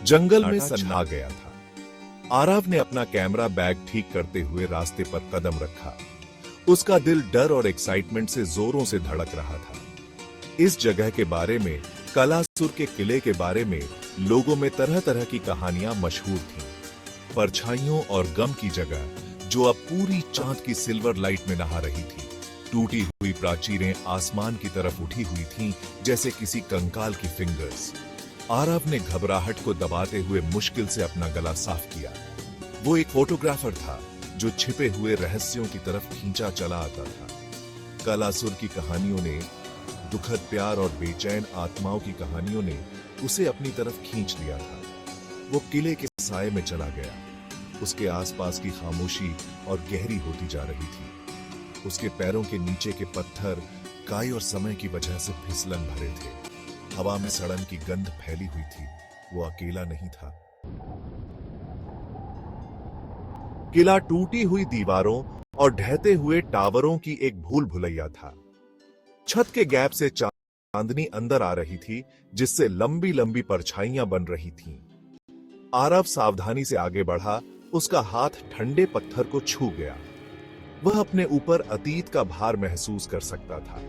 जंगल में सन्नाटा गया था। आरव ने अपना कैमरा बैग ठीक करते हुए रास्ते पर कदम रखा। उसका दिल डर और एक्साइटमेंट से जोरों से धड़क रहा था। इस जगह के बारे में, कलासुर के किले के बारे में लोगों में तरह तरह की कहानियां मशहूर थीं। परछाइयों और गम की जगह जो अब पूरी चांद की सिल्वर लाइट में नहा रही थी। टूटी हुई प्राचीरें आसमान की तरफ उठी हुई थीं, जैसे किसी कंकाल की फिंगर्स। आरव ने घबराहट को दबाते हुए मुश्किल से अपना गला साफ किया। वो एक फोटोग्राफर था जो छिपे हुए रहस्यों की तरफ खींचा चला आता था। कलासुर की कहानियों ने, दुखद प्यार और बेचैन आत्माओं की कहानियों ने उसे अपनी तरफ खींच लिया था। वो किले के साए में चला गया। उसके आसपास की खामोशी और गहरी होती जा रही थी। उसके पैरों के नीचे के पत्थर काई और समय की वजह से फिसलन भरे थे। हवा में सड़न की गंध फैली हुई थी। वो अकेला नहीं था। किला टूटी हुई दीवारों और ढहते हुए टावरों की एक भूल भुलैया था। छत के गैप से चांदनी अंदर आ रही थी, जिससे लंबी लंबी परछाइयां बन रही थीं। आरव सावधानी से आगे बढ़ा। उसका हाथ ठंडे पत्थर को छू गया। वह अपने ऊपर अतीत का भार महसूस कर सकता था।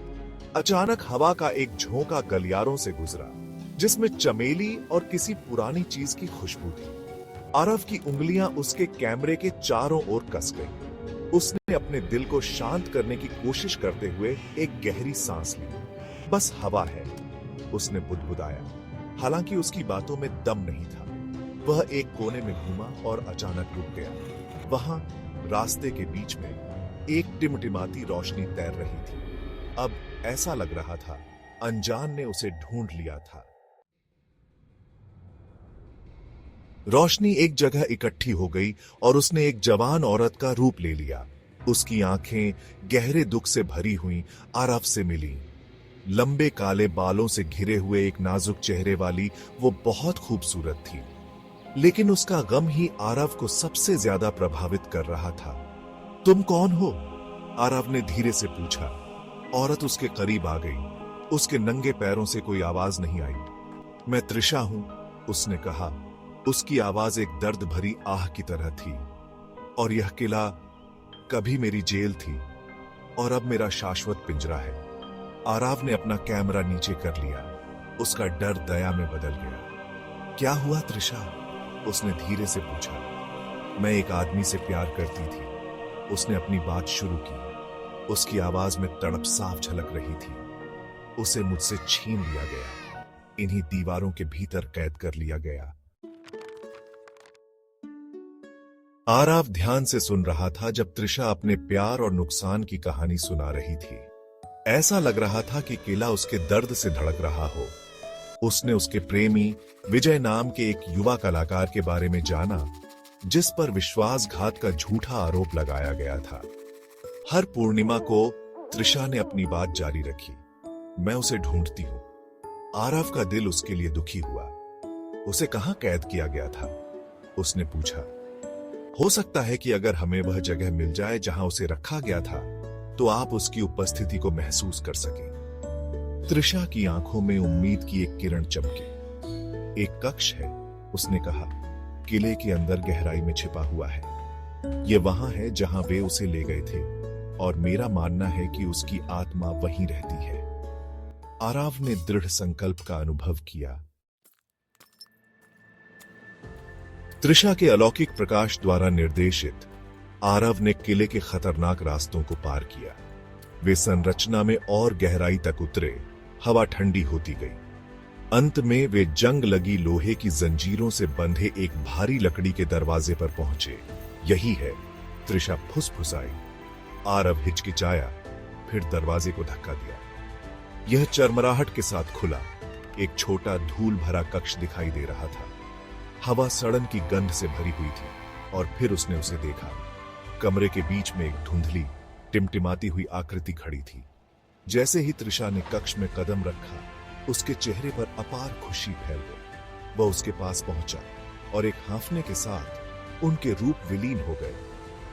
अचानक हवा का एक झोंका गलियारों से गुजरा, जिसमें चमेली और किसी पुरानी चीज की खुशबू थी। आरव की उंगलियां उसके कैमरे के चारों ओर कस गईं। उसने अपने दिल को शांत करने की कोशिश करते हुए एक गहरी सांस ली। बस हवा है, उसने बुदबुदाया। हालांकि उसकी बातों में दम नहीं था। वह एक कोने में घूमा और अचानक रुक गया। वहां रास्ते के बीच में एक टिमटिमाती रोशनी तैर रही थी। अब ऐसा लग रहा था अनजान ने उसे ढूंढ लिया था। रोशनी एक जगह इकट्ठी हो गई और उसने एक जवान औरत का रूप ले लिया। उसकी आंखें गहरे दुख से भरी हुई आरव से मिली। लंबे काले बालों से घिरे हुए एक नाजुक चेहरे वाली वो बहुत खूबसूरत थी। लेकिन उसका गम ही आरव को सबसे ज्यादा प्रभावित कर रहा था। तुम कौन हो? आरव ने धीरे से पूछा। औरत उसके करीब आ गई। उसके नंगे पैरों से कोई आवाज नहीं आई। मैं त्रिशा हूं, उसने कहा। उसकी आवाज एक दर्द भरी आह की तरह थी। और यह किला कभी मेरी जेल थी और अब मेरा शाश्वत पिंजरा है। आरव ने अपना कैमरा नीचे कर लिया। उसका डर दया में बदल गया। क्या हुआ त्रिशा? उसने धीरे से पूछा। मैं एक आदमी से प्यार करती थी, उसने अपनी बात शुरू की। उसकी आवाज में तड़प साफ झलक रही थी। उसे मुझसे छीन लिया गया, इन्हीं दीवारों के भीतर कैद कर लिया गया। आरव ध्यान से सुन रहा था जब त्रिशा अपने प्यार और नुकसान की कहानी सुना रही थी। ऐसा लग रहा था कि किला उसके दर्द से धड़क रहा हो। उसने उसके प्रेमी विजय नाम के एक युवा कलाकार के बारे में जाना, जिस पर विश्वासघात का झूठा आरोप लगाया गया था। हर पूर्णिमा को त्रिशा ने अपनी बात जारी रखी। मैं उसे ढूंढती हूं। आरव का दिल उसके लिए दुखी हुआ। उसे कहां कैद किया गया था? उसने पूछा। हो सकता है कि अगर हमें वह जगह मिल जाए जहां उसे रखा गया था, तो आप उसकी उपस्थिति को महसूस कर सकें। त्रिशा की आंखों में उम्मीद की एक किरण चमकी। एक कक्ष है, उसने कहा। किले के अंदर गहराई में छिपा हुआ है। यह वहां है जहां वे उसे ले गए थे, और मेरा मानना है कि उसकी आत्मा वहीं रहती है। आरव ने दृढ़ संकल्प का अनुभव किया। त्रिशा के अलौकिक प्रकाश द्वारा निर्देशित आरव ने किले के खतरनाक रास्तों को पार किया। वे संरचना में और गहराई तक उतरे। हवा ठंडी होती गई। अंत में वे जंग लगी लोहे की जंजीरों से बंधे एक भारी लकड़ी के दरवाजे पर पहुंचे। यही है, त्रिशा फुसफुसाई। आरव हिचकिचाया, फिर दरवाजे को धक्का दिया। यह चरमराहट के साथ खुला। एक छोटा धूल भरा कक्ष दिखाई दे रहा था। हवा सड़न की गंध से भरी हुई थी। और फिर उसने उसे देखा। कमरे के बीच में एक धुंधली टिमटिमाती हुई आकृति खड़ी थी। जैसे ही त्रिशा ने कक्ष में कदम रखा, उसके चेहरे पर अपार खुशी फैल गई। वह उसके पास पहुंचा और एक हांफने के साथ उनके रूप विलीन हो गए,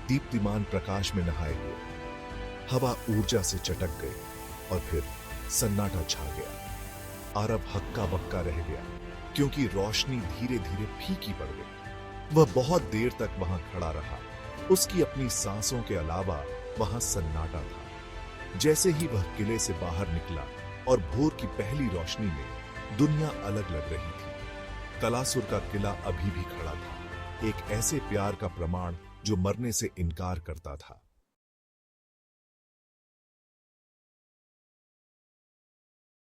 दीप्तिमान प्रकाश में नहाए हुए। हवा ऊर्जा से चटक गई और फिर सन्नाटा छा गया। आरव हक्का बक्का रह गया। क्योंकि रोशनी धीरे धीरे फीकी पड़ गई। वह बहुत देर तक वहां खड़ा रहा। उसकी अपनी सांसों के अलावा वहां सन्नाटा था। जैसे ही वह किले से बाहर निकला और भोर की पहली रोशनी में दुनिया अलग लग रही थी। कलासुर का किला अभी भी खड़ा था, एक ऐसे प्यार का प्रमाण जो मरने से इनकार करता था।